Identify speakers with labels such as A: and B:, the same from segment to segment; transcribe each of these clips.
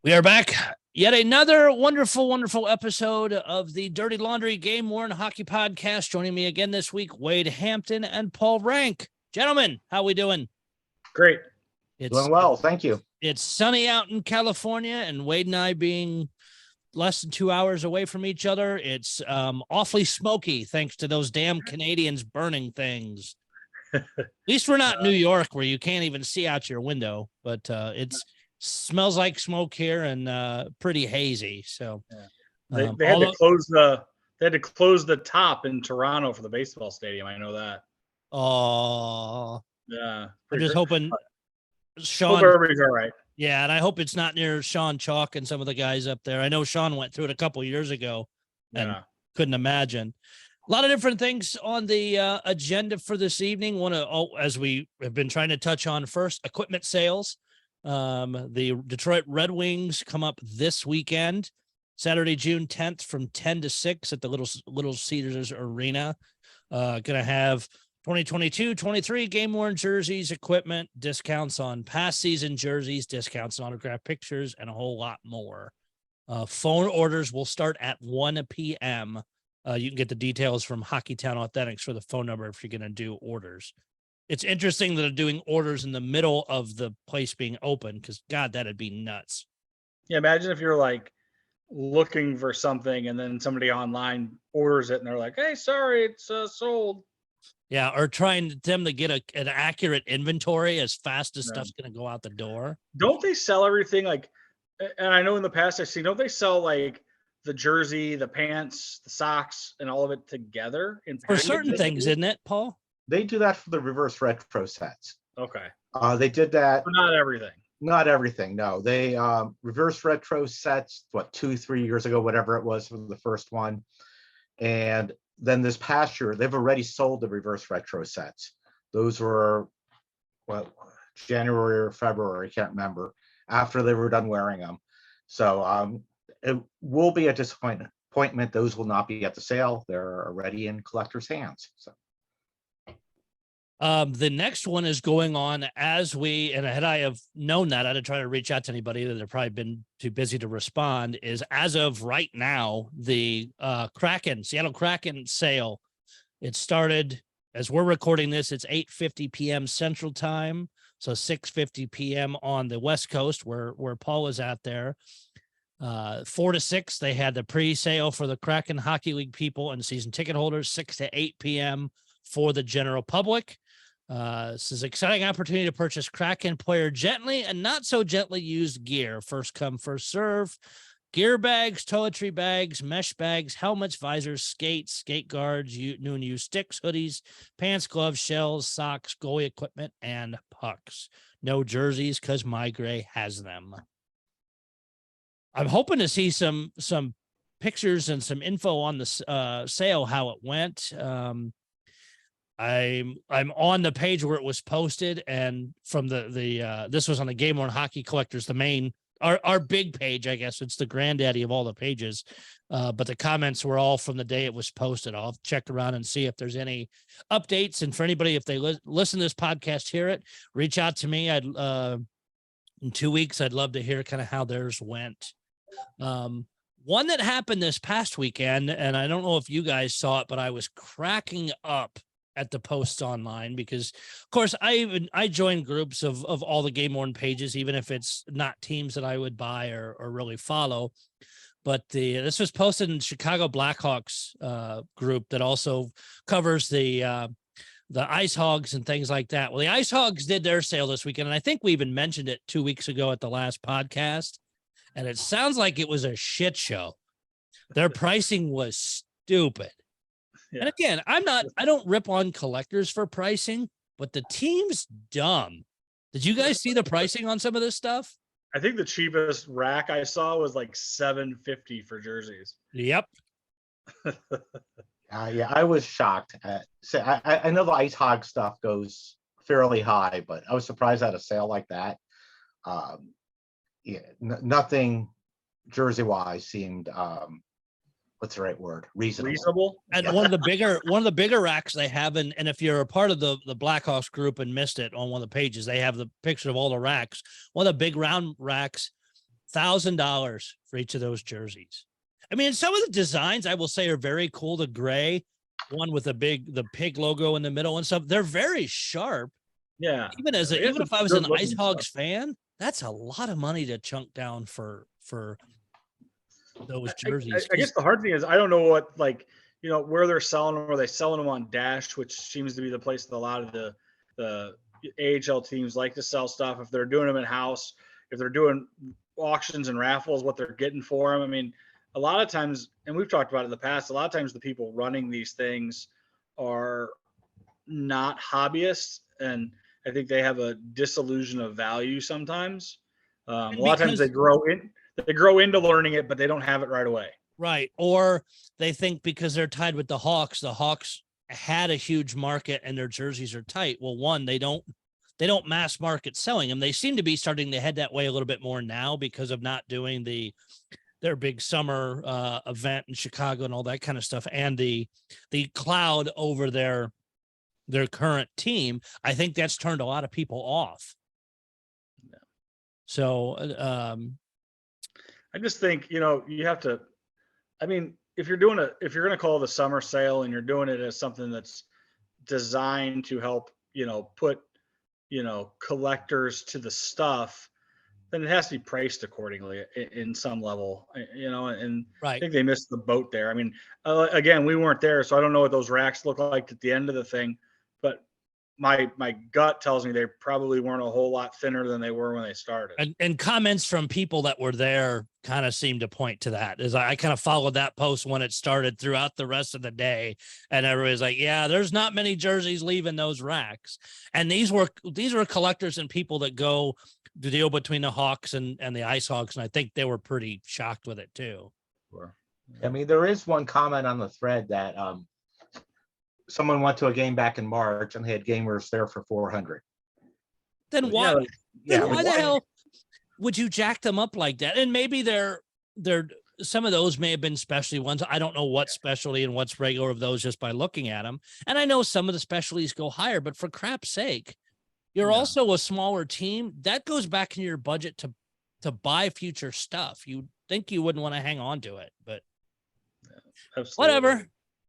A: We are back. Yet another wonderful, wonderful episode of the Dirty Laundry Game Worn Hockey Podcast. Joining me again this week, Wade Hampton and Paul Rank. Gentlemen, how we doing?
B: Great.
C: Doing well, thank you.
A: It's sunny out in California, and Wade and I being less than 2 hours away from each other, it's awfully smoky thanks to those damn Canadians burning things. At least we're not New York where you can't even see out your window, but it's smells like smoke here and pretty hazy. So
B: they had to close the top in Toronto for the baseball stadium. I know that.
A: Oh,
B: yeah.
A: I'm just hoping Sean.
B: Hope everybody's all right.
A: Yeah, and I hope it's not near Sean Chalk and some of the guys up there. I know Sean went through it a couple of years ago and couldn't imagine. A lot of different things on the agenda for this evening. As we have been trying to touch on first, equipment sales. The Detroit Red Wings come up this weekend, Saturday, June 10th from 10 to 6 at the Little Caesars Arena. Going to have 2022-23 game-worn jerseys, equipment, discounts on past season jerseys, discounts on autographed pictures, and a whole lot more. Phone orders will start at 1 p.m. You can get the details from Hockeytown Authentics for the phone number if you're going to do orders. It's interesting that they're doing orders in the middle of the place being open because, God, that'd be nuts.
B: Yeah, imagine if you're like looking for something and then somebody online orders it and they're like, "Hey, sorry, it's sold."
A: Yeah, or trying them to get an accurate inventory as fast as stuff's going to go out the door.
B: Don't they sell everything like? And I know in the past I've seen. Don't they sell like the jersey, the pants, the socks, and all of it together
A: for certain things, isn't it, Paul?
C: They do that for the reverse retro sets.
B: Okay.
C: They did that.
B: But not everything.
C: Not everything. No, they reverse retro sets. 2-3 years ago, whatever it was for the first one, and then this past year they've already sold the reverse retro sets. Those were January or February, I can't remember. After they were done wearing them, so it will be a disappointment. Those will not be at the sale. They're already in collectors' hands. So.
A: The next one is going on had I have known that, I'd have tried to reach out to anybody that have probably been too busy to respond, is as of right now, the Seattle Kraken sale. It started, as we're recording this, it's 8:50 p.m. Central Time, so 6:50 p.m. on the West Coast where Paul is out there. 4 to 6, they had the pre-sale for the Kraken Hockey League people and season ticket holders, 6 to 8 p.m. for the general public. This is an exciting opportunity to purchase Kraken player gently and not so gently used gear. First come, first serve. Gear bags, toiletry bags, mesh bags, helmets, visors, skates, skate guards, new and used sticks, hoodies, pants, gloves, shells, socks, goalie equipment, and pucks. No jerseys because My Gray has them. I'm hoping to see some pictures and some info on the sale, how it went. I'm on the page where it was posted, and from the this was on the Game Worn Hockey Collectors, the main our big page, I guess it's the granddaddy of all the pages. But the comments were all from the day it was posted. I'll check around and see if there's any updates. And for anybody, if they listen to this podcast, hear it, reach out to me. In 2 weeks, I'd love to hear kind of how theirs went. One that happened this past weekend, and I don't know if you guys saw it, but I was cracking up at the posts online because, of course, I join groups of all the Game Worn pages, even if it's not teams that I would buy or really follow. But this was posted in Chicago Blackhawks group that also covers the Ice Hogs and things like that. Well, the Ice Hogs did their sale this weekend, and I think we even mentioned it 2 weeks ago at the last podcast. And it sounds like it was a shit show. Their pricing was stupid. Yeah. And again, I don't rip on collectors for pricing, but the team's dumb. Did you guys see the pricing on some of this stuff?
B: I think the cheapest rack I saw was like $750 for jerseys.
A: Yep.
C: Yeah, I was shocked. I know the Ice Hog stuff goes fairly high, but I was surprised at a sale like that. Nothing jersey-wise seemed what's the right word? Reasonable.
A: And one of the bigger racks they have, and if you're a part of the Blackhawks group and missed it on one of the pages, they have the picture of all the racks. One of the big round racks $1,000 for each of those jerseys. I mean, some of the designs I will say are very cool. The gray one with the pig logo in the middle and stuff. They're very sharp.
B: Yeah.
A: Even as
B: They have
A: even
B: some
A: if I was
B: good
A: an
B: looking
A: Ice
B: stuff.
A: Hogs fan, that's a lot of money to chunk down for those jerseys.
B: I guess the hard thing is I don't know what, like, you know, where they're selling them. Are they selling them on Dash, which seems to be the place that a lot of the AHL teams like to sell stuff. If they're doing them in house, if they're doing auctions and raffles, what they're getting for them. I mean, a lot of times, and we've talked about it in the past, a lot of times the people running these things are not hobbyists, and I think they have a disillusion of value sometimes. A lot of times they grow into learning it, but they don't have it right away.
A: Right. Or they think because they're tied with the Hawks had a huge market and their jerseys are tight. Well, one, they don't mass market selling them. They seem to be starting to head that way a little bit more now because of not doing their big summer event in Chicago and all that kind of stuff. And the cloud over their current team, I think that's turned a lot of people off.
B: Yeah.
A: So
B: I just think, you know, you have to, I mean, if you're going to call it a summer sale and you're doing it as something that's designed to help, you know, put, you know, collectors to the stuff, then it has to be priced accordingly in some level, you know, and I
A: right.
B: think they missed the boat there. I mean, again, we weren't there, so I don't know what those racks look like at the end of the thing, but my gut tells me they probably weren't a whole lot thinner than they were when they started.
A: And comments from people that were there kind of seem to point to that. As I kind of followed that post when it started throughout the rest of the day, and everybody's like, yeah, there's not many jerseys leaving those racks. And these were collectors and people that go the deal between the Hawks and the Ice Hogs, and I think they were pretty shocked with it too.
B: Sure.
C: I mean, there is one comment on the thread that someone went to a game back in March and they had gamers there for 400.
A: Then why?
C: Yeah,
A: Then why the hell would you jack them up like that? And maybe they're some of those may have been specialty ones. I don't know what specialty and what's regular of those just by looking at them. And I know some of the specialties go higher, but for crap's sake, you're also a smaller team. That goes back in your budget to buy future stuff. You think you wouldn't want to hang on to it, but whatever.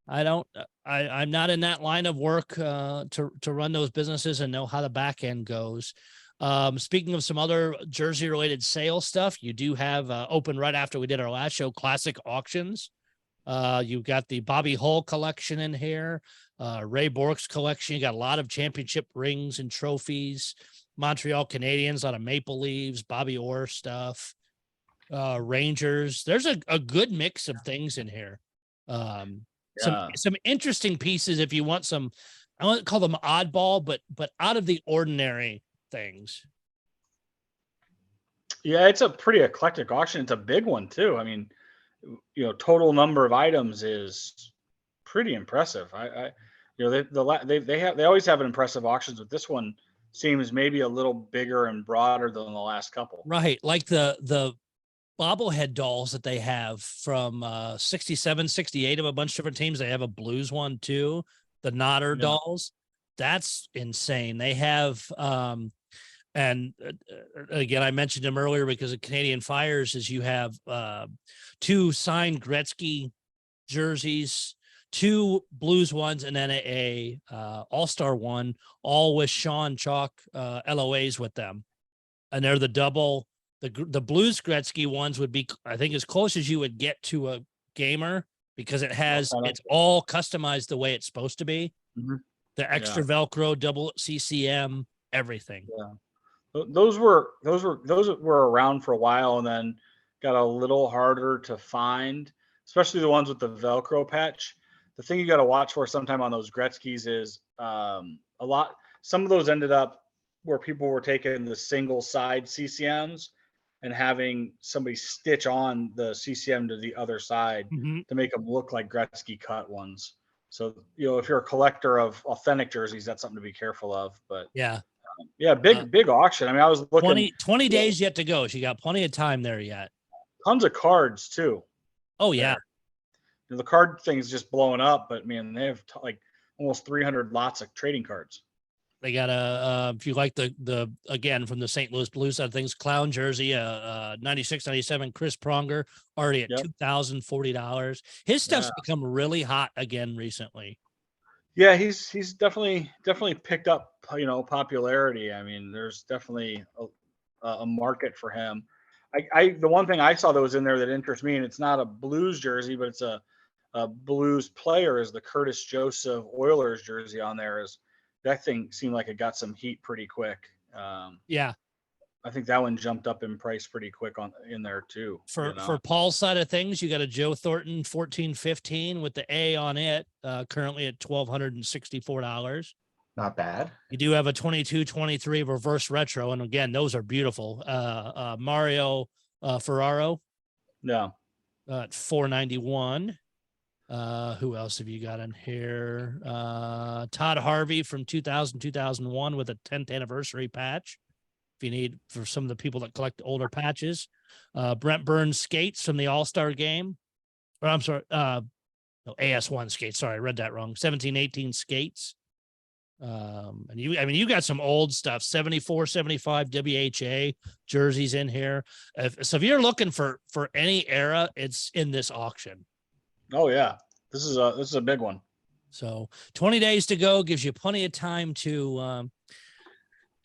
A: I'm not in that line of work to run those businesses and know how the back end goes. Speaking of some other jersey related sales stuff, you do have open right after we did our last show, Classic Auctions. You've got the Bobby Hull collection in here, Ray Bork's collection. You got a lot of championship rings and trophies, Montreal Canadiens, a lot of Maple Leafs, Bobby Orr stuff, Rangers. There's a good mix of things in here. Some interesting pieces if you want some, I won't call them oddball, but out of the ordinary things.
B: Yeah, it's a pretty eclectic auction. It's a big one too. I mean, you know, total number of items is pretty impressive. You know, they always have an impressive auctions, but this one seems maybe a little bigger and broader than the last couple.
A: Right, like the bobblehead dolls that they have from 67, 68 of a bunch of different teams. They have a Blues one too. The Nodder dolls. That's insane. They have, and again, I mentioned them earlier because of Canadian Fires is you have 2 signed Gretzky jerseys, 2 Blues ones, and then a all-star one, all with Sean Chalk LOAs with them. And they're the double. The Blues Gretzky ones would be, I think, as close as you would get to a gamer because it's all customized the way it's supposed to be.
B: Mm-hmm.
A: The extra Velcro, double CCM, everything.
B: Yeah, those were around for a while and then got a little harder to find, especially the ones with the Velcro patch. The thing you got to watch for sometime on those Gretzky's is some of those ended up where people were taking the single side CCMs and having somebody stitch on the CCM to the other side to make them look like Gretzky cut ones. So, you know, if you're a collector of authentic jerseys, that's something to be careful of. But big auction. I mean, I was looking
A: 20 days yet to go. So you got plenty of time there yet.
B: Tons of cards too.
A: Oh yeah.
B: You know, the card thing's just blowing up, but man, they have like almost 300 lots of trading cards.
A: They got a, if you like the again, from the St. Louis Blues side of things, clown jersey, 96, 97 Chris Pronger, already at
B: Yep.
A: $2,040. His stuff's
B: Yeah.
A: become really hot again recently.
B: Yeah, he's definitely picked up, popularity. I mean, there's definitely a market for him. The one thing I saw that was in there that interests me, and it's not a Blues jersey, but it's a Blues player, is the Curtis Joseph Oilers jersey on there. Is that thing seemed like it got some heat pretty quick.
A: Yeah.
B: I think that one jumped up in price pretty quick in there too.
A: For Paul's side of things, you got a Joe Thornton 1415 with the A on it, currently at $1,264.
C: Not bad.
A: You do have a 22-23 reverse retro, and again, those are beautiful. Mario Ferraro,
B: Yeah.
A: at $491. Who else have you got in here? Todd Harvey from 2000, 2001 with a 10th anniversary patch. If you need, for some of the people that collect older patches. Brent Burns skates from the All-Star game. Or I'm sorry, no, AS1 skates. Sorry, I read that wrong. 17-18 skates. And you got some old stuff, 74, 75 WHA jerseys in here. So if you're looking for any era, it's in this auction.
B: Oh yeah, this is a big one.
A: So 20 days to go gives you plenty of time to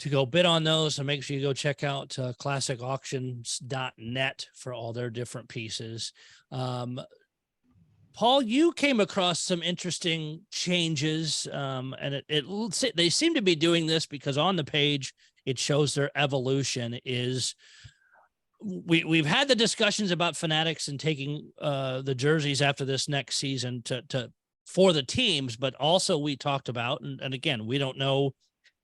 A: go bid on those. So make sure you go check out classicauctions.net for all their different pieces. Paul, you came across some interesting changes, and they seem to be doing this because on the page it shows their evolution is. We've had the discussions about Fanatics and taking the jerseys after this next season for the teams, but also we talked about, and again, we don't know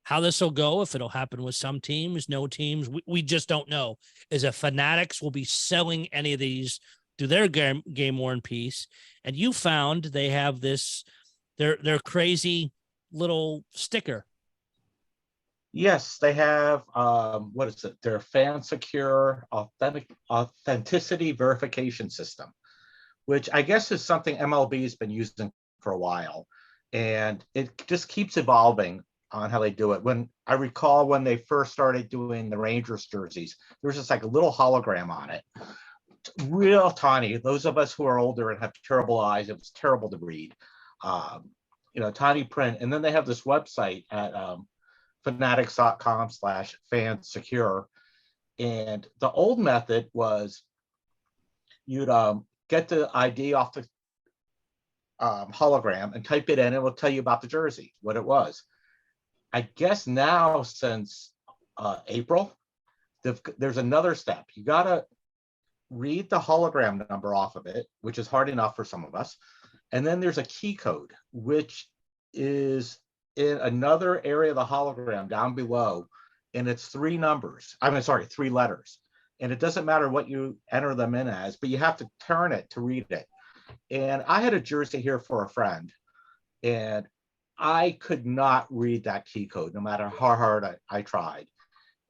A: how this will go, if it'll happen with some teams, no teams. We just don't know. Is if Fanatics will be selling any of these to their game worn piece. And you found they have this, their crazy little sticker.
C: Yes, they have, what is it? Their fan secure authenticity verification system, which I guess is something MLB has been using for a while. And it just keeps evolving on how they do it. When I recall when they first started doing the Rangers jerseys, there was just like a little hologram on it, real tiny. Those of us who are older and have terrible eyes, it was terrible to read. Tiny print. And then they have this website at fanatics.com/fansecure. And the old method was you'd get the ID off the hologram and type it in, and it will tell you about the jersey, what it was. I guess now since April, there's another step. You got to read the hologram number off of it, which is hard enough for some of us. And then there's a key code, which is in another area of the hologram down below. And it's 3 letters. And it doesn't matter what you enter them in as, but you have to turn it to read it. And I had a jersey here for a friend, and I could not read that key code, no matter how hard I tried.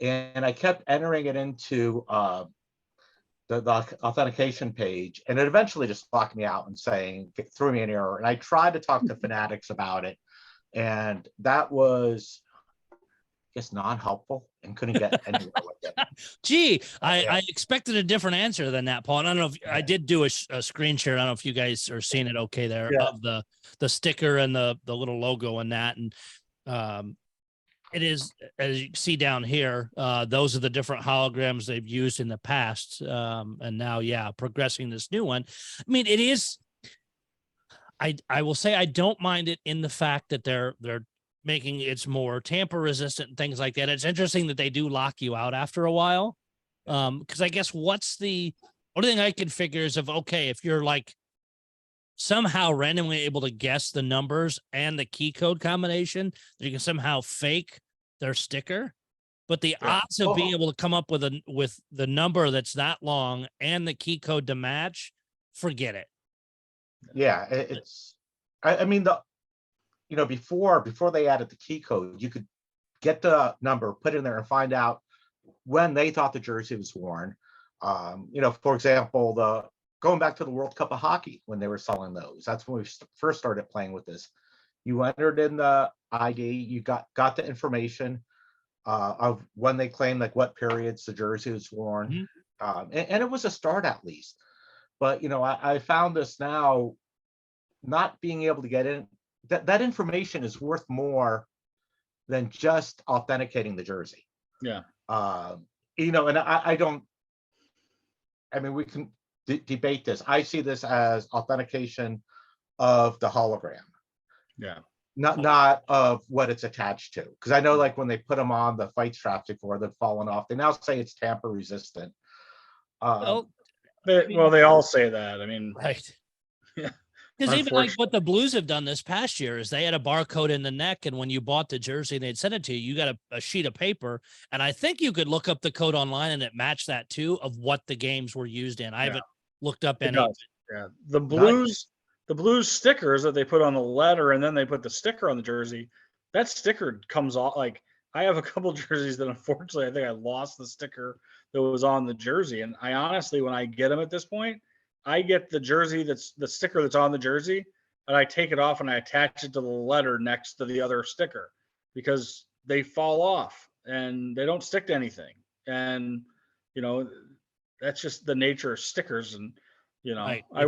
C: And I kept entering it into the authentication page, and it eventually just locked me out and threw me an error. And I tried to talk to Fanatics about it, and that was, I guess, non-helpful, and couldn't get anywhere with it.
A: Gee, I expected a different answer than that, Paul. And I don't know if I did do a screen share. I don't know if you guys are seeing it okay there, of the sticker and the little logo and that. And it is, as you can see down here, those are the different holograms they've used in the past. And now, progressing this new one. I mean, it is, I will say I don't mind it in the fact that they're making it's more tamper resistant and things like that. It's interesting that they do lock you out after a while. Because I guess only thing I can figure is if you're like somehow randomly able to guess the numbers and the key code combination, you can somehow fake their sticker. But the odds of being able to come up with the number that's that long and the key code to match, forget it.
C: Yeah, I mean, before they added the key code, you could get the number, put it in there, and find out when they thought the jersey was worn. For example, going back to the World Cup of Hockey, when they were selling those, that's when we first started playing with this. You entered in the ID, you got the information of when they claimed, like what periods the jersey was worn.
A: Mhm.
C: And it was a start at least. But, I found this now, not being able to get in, that information is worth more than just authenticating the jersey.
B: Yeah.
C: And I mean, we can debate this. I see this as authentication of the hologram,
B: Yeah.
C: not of what it's attached to. Because I know, like, when they put them on the fight straps before they've fallen off, they now say it's tamper resistant.
A: Well,
B: They all say that. I mean,
A: right.
B: Yeah.
A: Because even like what the Blues have done this past year is they had a barcode in the neck, and when you bought the jersey and they'd send it to you, you got a sheet of paper, and I think you could look up the code online and it matched that too of what the games were used in. I haven't looked up
B: it
A: any.
B: does. Yeah. The Blues stickers that they put on the letter, and then they put the sticker on the jersey. That sticker comes off. Like, I have a couple jerseys that unfortunately I think I lost the sticker that was on the jersey, and I honestly, when I get them at this point, I get the jersey that's the sticker that's on the jersey, and I take it off and I attach it to the letter next to the other sticker, because they fall off and they don't stick to anything. And that's just the nature of stickers. And
A: Right.
B: I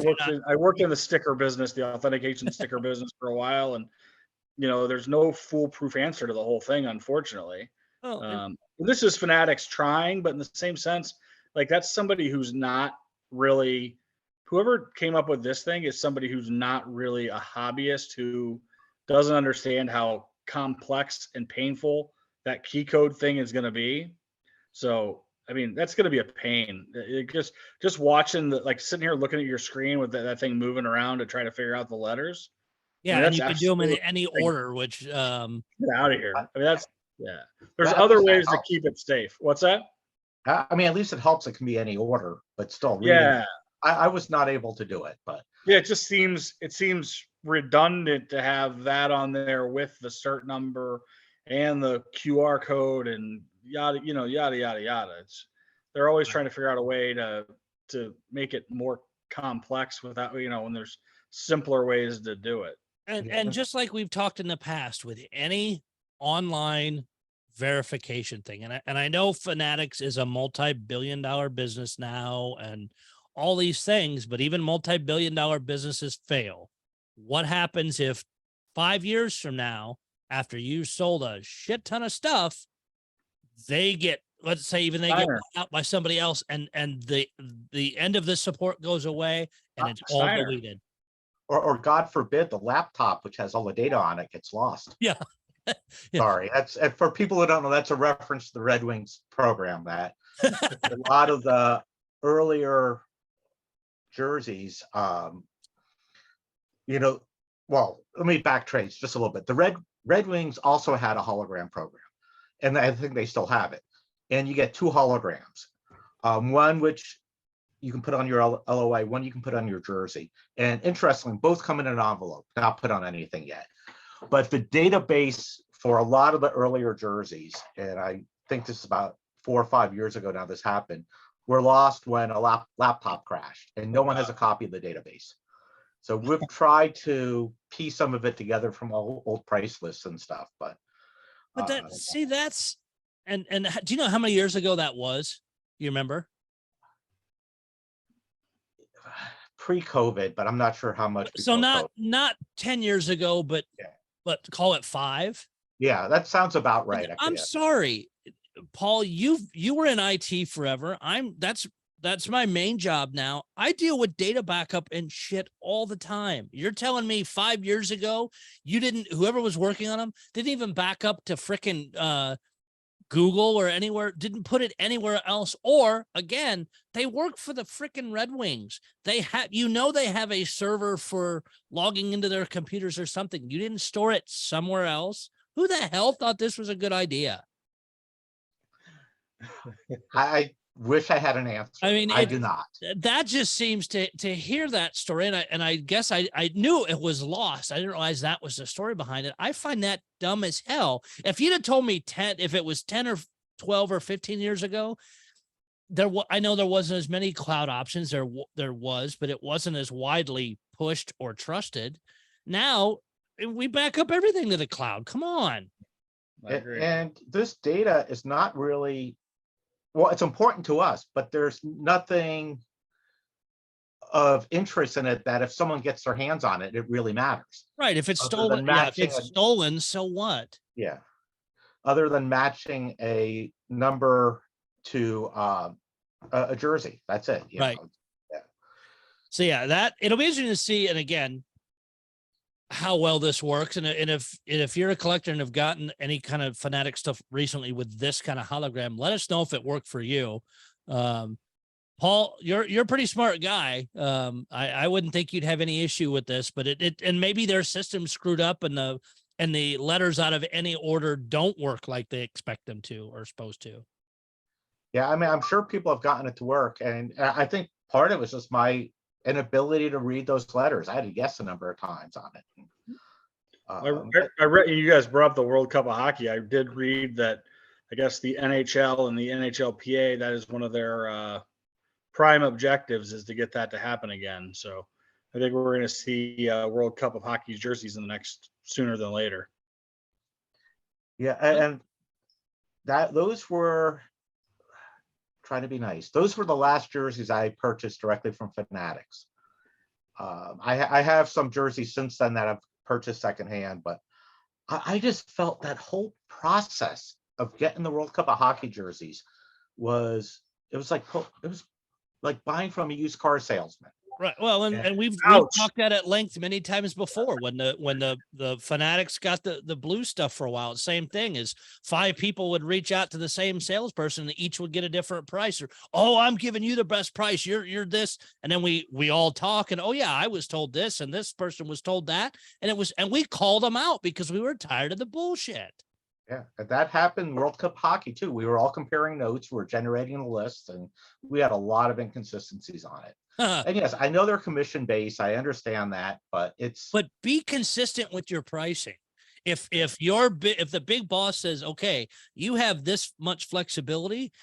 B: worked in the sticker business, the authentication sticker business for a while, and there's no foolproof answer to the whole thing, unfortunately. This is Fanatics trying, but in the same sense, like, that's somebody who's not really, whoever came up with this thing is somebody who's not really a hobbyist, who doesn't understand how complex and painful that key code thing is going to be. So, I mean, that's going to be a pain. It just watching like sitting here looking at your screen with that thing moving around to try to figure out the letters.
A: Yeah, and you can do them in any order, which
B: get out of here. I mean, there's
C: At
B: other
C: least that
B: ways to
C: helps.
B: keep it safe. What's that?
C: I mean, at least it helps. It can be any order, but still, reading,
B: Yeah.
C: I was not able to do it, but
B: Yeah, it seems redundant to have that on there with the cert number and the QR code and yada yada. They're always trying to figure out a way to make it more complex without, when there's simpler ways to do it.
A: and just like we've talked in the past with any online verification thing, and I know Fanatics is a multi-billion-dollar business now and all these things, but even multi-billion-dollar businesses fail. What happens if 5 years from now, after you sold a shit ton of stuff, they get, let's say, even they get bought out by somebody else, and the end of this support goes away and it's all deleted.
C: Or God forbid, the laptop, which has all the data on it, gets lost.
A: Yeah.
C: Yeah. Sorry, that's, for people who don't know, that's a reference to the Red Wings program. That a lot of the earlier jerseys, well, let me backtrace just a little bit. The Red Wings also had a hologram program, and I think they still have it. And you get 2 holograms, one which you can put on your LOI, one you can put on your jersey. And interestingly, both come in an envelope, not put on anything yet. But the database for a lot of the earlier jerseys, and I think this is about 4 or 5 years ago now this happened, were lost when a laptop crashed, and no one has a copy of the database. So we've tried to piece some of it together from old price lists and stuff, but
A: that's and do you know how many years ago that was? You remember?
C: Pre-COVID, but I'm not sure how much.
A: So not 10 years ago, but call it 5.
C: Yeah, that sounds about right.
A: I'm sorry, Paul, you were in IT forever. That's my main job now. I deal with data backup and shit all the time. You're telling me 5 years ago, whoever was working on them didn't even back up to frickin' Google or anywhere, didn't put it anywhere else. Or again, they work for the frickin' Red Wings. They have a server for logging into their computers or something. You didn't store it somewhere else. Who the hell thought this was a good idea?
C: I wish I had an answer.
A: I mean,
C: I do not.
A: That just seems to hear that story, and I guess I knew it was lost. I didn't realize that was the story behind it. I find that dumb as hell. If you'd have told me if it was 10 or 12 or 15 years ago, I know there wasn't as many cloud options. There was, but it wasn't as widely pushed or trusted. Now, we back up everything to the cloud. Come on.
B: I agree.
C: And this data is not really, well, it's important to us, but there's nothing of interest in it that if someone gets their hands on it, it really matters.
A: Right. If it's
C: Other
A: stolen,
C: than
A: yeah, if
C: matching
A: it's
C: a-
A: stolen, so what?
C: Yeah. Other than matching a number to a jersey, that's it. you
A: Right.
C: know.
A: So yeah, that it'll be interesting to see. And again, how well this works. And if you're a collector and have gotten any kind of Fanatic stuff recently with this kind of hologram, let us know if it worked for you. Paul, you're a pretty smart guy. I wouldn't think you'd have any issue with this, but and maybe their system screwed up and the letters out of any order don't work like they expect them to or supposed to.
C: Yeah, I mean, I'm sure people have gotten it to work, and I think part of it was just my inability to read those letters. I had to guess a number of times on it.
B: I read, you guys brought up the World Cup of Hockey. I did read that, I guess the NHL and the NHLPA, that is one of their prime objectives, is to get that to happen again. So I think we're going to see World Cup of Hockey jerseys in the next sooner than later.
C: Yeah, and those were, trying to be nice, those were the last jerseys I purchased directly from Fanatics. I have some jerseys since then that I've purchased secondhand, but I just felt that whole process of getting the World Cup of Hockey jerseys was like buying from a used car salesman.
A: Right. Well, and,
C: Yeah.
A: and we've
B: Ouch.
A: talked that at length many times before when the Fanatics got the blue stuff for a while. Same thing is 5 people would reach out to the same salesperson and each would get a different price, or, oh, I'm giving you the best price. You're this. And then we all talk and, oh yeah, I was told this and this person was told that. And we called them out because we were tired of the bullshit.
C: Yeah, and that happened World Cup hockey too. We were all comparing notes, we were generating a list, and we had a lot of inconsistencies on it. And yes, I know they're commission based. I understand that, but
A: But be consistent with your pricing. If the big boss says, okay, you have this much flexibility,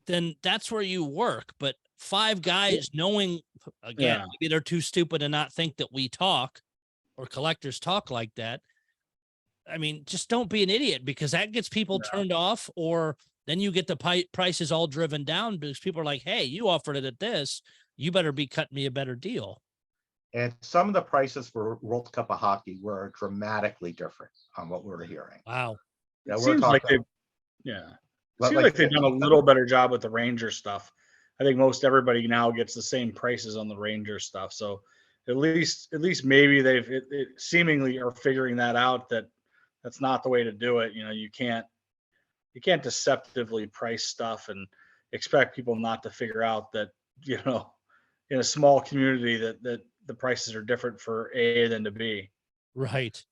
A: then that's where you work. But 5 guys knowing, again,
B: Yeah.
A: maybe they're too stupid to not think that we talk or collectors talk like that. I mean, just don't be an idiot, because that gets people turned off, or then you get the prices all driven down because people are like, hey, you offered it at this, you better be cutting me a better deal.
C: and some of the prices for World Cup of Hockey were dramatically different on what we're hearing.
A: Wow.
C: Yeah,
B: It
C: we're
B: seems like
C: talking,
B: yeah. It
C: Like-
B: seems
C: like
B: like they've done a
C: 50.
B: little better job with the Ranger stuff. I think most everybody now gets the same prices on the Ranger stuff. So at least maybe they've seemingly are figuring that out, that that's not the way to do it. You know, you can't deceptively price stuff and expect people not to figure out that, you know, in a small community that the prices are different for A than to B.
A: Right.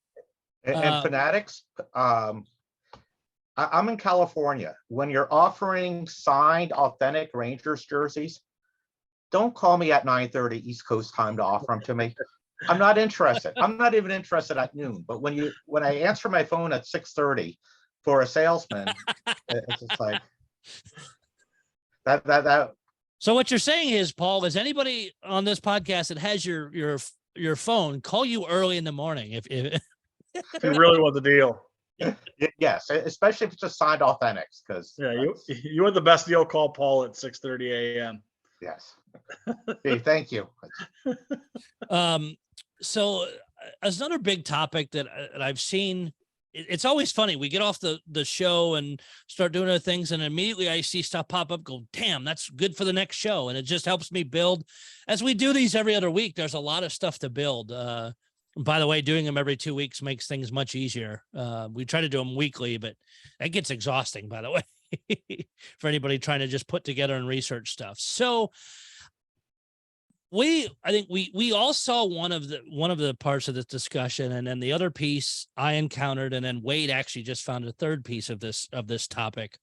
C: and Fanatics, I'm in California. When you're offering signed authentic Rangers jerseys, don't call me at 9:30 East Coast time to offer them to me. I'm not interested. I'm not even interested at noon. But when I answer my phone at 6:30 for a salesman, it's just like that.
A: So what you're saying is, Paul, is anybody on this podcast that has your phone, call you early in the morning if
B: If you really want the deal.
C: Yes, especially if it's just signed authentics, because
B: Yeah, you want the best deal, call Paul at 6:30 a.m.
C: yes. Hey, thank you.
A: So another big topic that I've seen, it's always funny. We get off the show and start doing other things, and immediately I see stuff pop up, go, damn, that's good for the next show. And it just helps me build. As we do these every other week, there's a lot of stuff to build. By the way, doing them every 2 weeks makes things much easier. We try to do them weekly, but that gets exhausting, by the way, for anybody trying to just put together and research stuff. So I think we all saw one of the parts of this discussion, and then the other piece I encountered, and then Wade actually just found a third piece of this topic.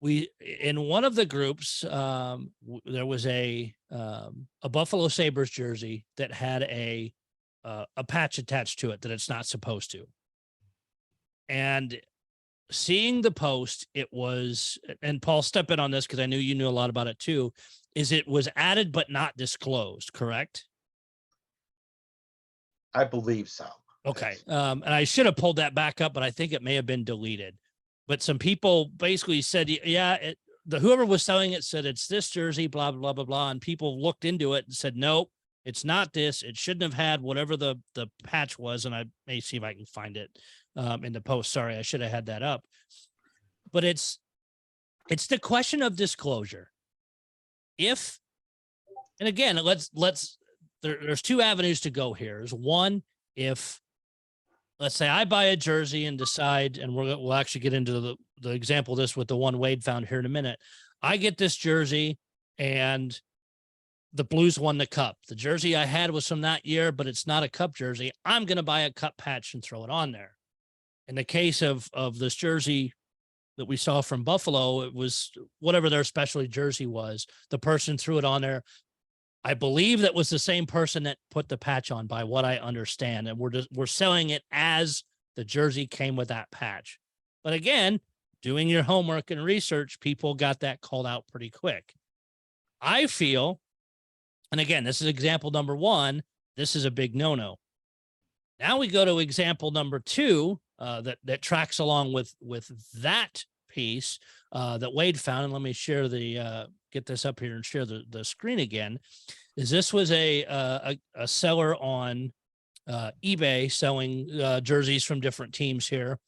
A: We, in one of the groups, there was a Buffalo Sabres jersey that had a patch attached to it that it's not supposed to. And seeing the post, it was, and Paul, step in on this because I knew you knew a lot about it too, is it was added but not disclosed, correct?
C: I believe so.
A: Okay.
C: Yes.
A: And I should have pulled that back up, but I think it may have been deleted. But some people basically said, yeah, whoever was selling it said it's this jersey, blah, blah, blah, blah. And people looked into it and said, nope, it's not this. It shouldn't have had whatever the patch was. And I may see if I can find it in the post. Sorry, I should have had that up. But it's the question of disclosure. If, and again, there's two avenues to go here. Is one, if let's say I buy a jersey and decide, and we'll actually get into the example of this with the one Wade found here in a minute. I get this jersey and the Blues won the cup. The jersey I had was from that year, but it's not a cup jersey. I'm going to buy a cup patch and throw it on there. In the case of this jersey that we saw from Buffalo, it was whatever their specialty jersey was. The person threw it on there. I believe that was the same person that put the patch on, by what I understand. And we're selling it as the jersey came with that patch. But again, doing your homework and research, people got that called out pretty quick. I feel, and again, this is example number one, this is a big no-no. Now we go to example number two, that tracks along with that piece that Wade found. And let me share get this up here and share the screen again. Is this was a seller on eBay selling jerseys from different teams here,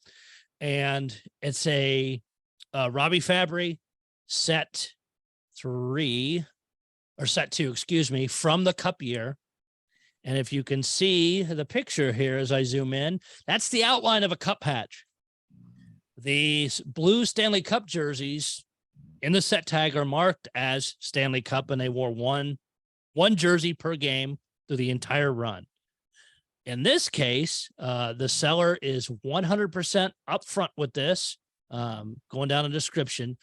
A: and it's a Robbie Fabry set 2, excuse me, from the cup year. And if you can see the picture here as I zoom in, that's the outline of a cup patch. The blue Stanley Cup jerseys in the set tag are marked as Stanley Cup, and they wore one jersey per game through the entire run. In this case, the seller is 100% upfront with this, going down a description,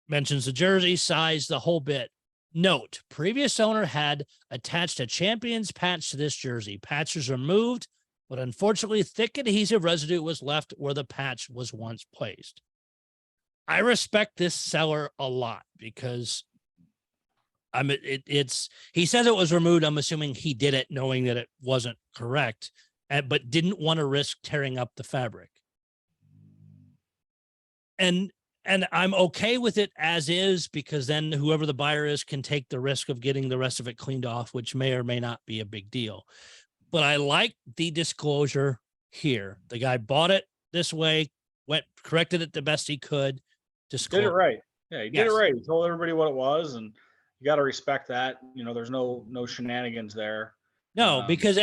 A: mentions the jersey, size, the whole bit. Note, previous owner had attached a champion's patch to this jersey. Patch was removed, but unfortunately, thick adhesive residue was left where the patch was once placed. I respect this seller a lot because he says it was removed. I'm assuming he did it knowing that it wasn't correct, but didn't want to risk tearing up the fabric. And I'm okay with it as is, because then whoever the buyer is can take the risk of getting the rest of it cleaned off, which may or may not be a big deal. But I like the disclosure here. The guy bought it this way, corrected it the best he could.
B: Did it right. Yeah, he did it right. He told everybody what it was, and you got to respect that. You know, there's no shenanigans there.
A: No, because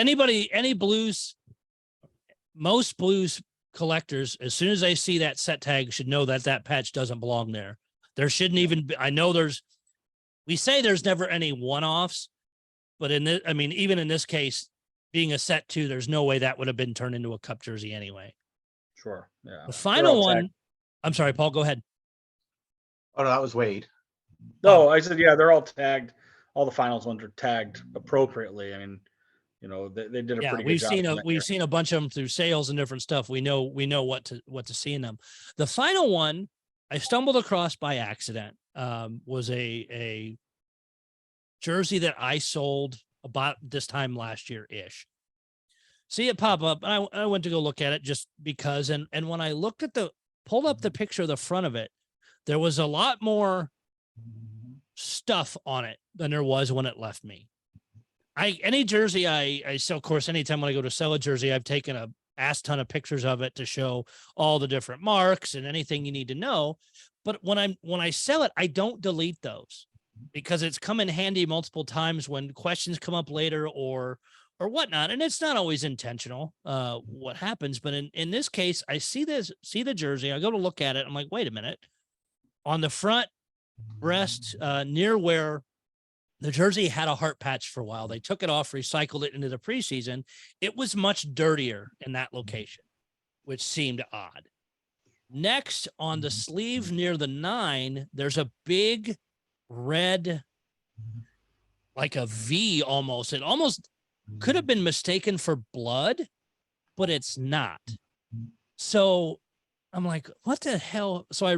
A: most Blues collectors, as soon as they see that set tag, should know that patch doesn't belong there. There shouldn't even be, I know we say there's never any one-offs, but even in this case, being a set 2, there's no way that would have been turned into a cup jersey anyway.
B: Sure. Yeah.
A: The final one, I'm sorry, Paul, go ahead.
C: Oh, no, that was Wade.
B: No, I said, yeah, they're all tagged. All the finals ones are tagged appropriately. I mean, you know, they did a pretty good job.
A: We've seen a bunch of them through sales and different stuff. We know what to see in them. The final one I stumbled across by accident was a jersey that I sold about this time last year-ish. See it pop up, and I went to go look at it just because, and when I looked at pulled up the picture of the front of it, there was a lot more stuff on it than there was when it left me. Any jersey I sell, of course, anytime when I go to sell a jersey, I've taken a ass ton of pictures of it to show all the different marks and anything you need to know. But when I sell it, I don't delete those, because it's come in handy multiple times when questions come up later or whatnot. And it's not always intentional, what happens. But in this case, I see the jersey. I go to look at it. I'm like, wait a minute. On the front breast, near where the jersey had a heart patch for a while, they took it off, recycled it into the preseason. It was much dirtier in that location, which seemed odd. Next, on the sleeve near the 9, there's a big red, like a V almost. It almost could have been mistaken for blood, but it's not. So I'm like, what the hell? So I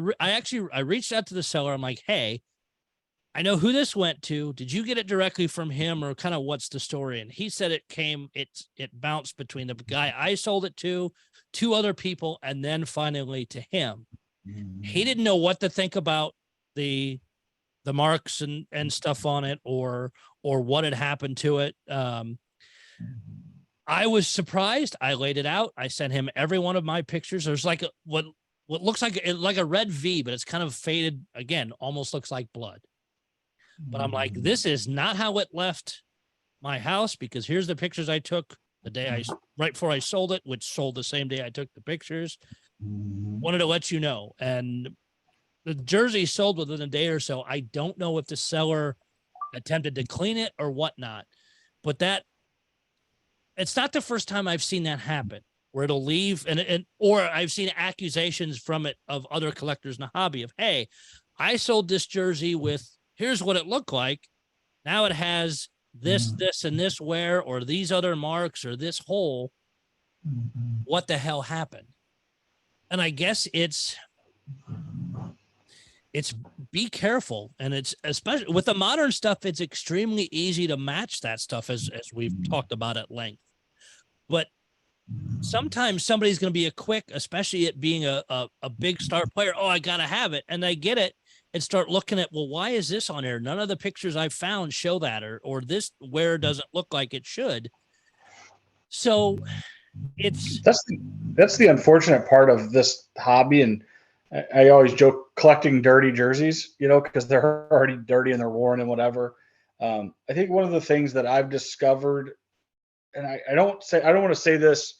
A: reached out to the seller. I'm like, hey, I know who this went to. Did you get it directly from him, or kind of what's the story? And he said it bounced between the guy I sold it to, two other people, and then finally to him. He didn't know what to think about the marks and stuff on it, or what had happened to it. I was surprised. I laid it out. I sent him every one of my pictures. There's like what looks like a red V, but it's kind of faded again, almost looks like blood. But I'm like, this is not how it left my house, because here's the pictures I took the day right before I sold it, which sold the same day I took the pictures. Wanted to let you know. And the jersey sold within a day or so. I don't know if the seller attempted to clean it or whatnot, but it's not the first time I've seen that happen, where it'll leave or I've seen accusations from it of other collectors in the hobby of, hey, I sold this jersey with, here's what it looked like. Now it has this, and this wear, or these other marks, or this hole. What the hell happened? And I guess it's be careful. And it's, especially with the modern stuff, it's extremely easy to match that stuff, as we've talked about at length. But sometimes somebody's going to be a quick, especially it being a big star player. Oh, I got to have it. And they get it and start looking at, well, why is this on here? None of the pictures I've found show that, or this wear doesn't look like it should. So
B: that's the unfortunate part of this hobby. And I always joke, collecting dirty jerseys, because they're already dirty and they're worn and whatever. I think one of the things that I've discovered, and I don't want to say this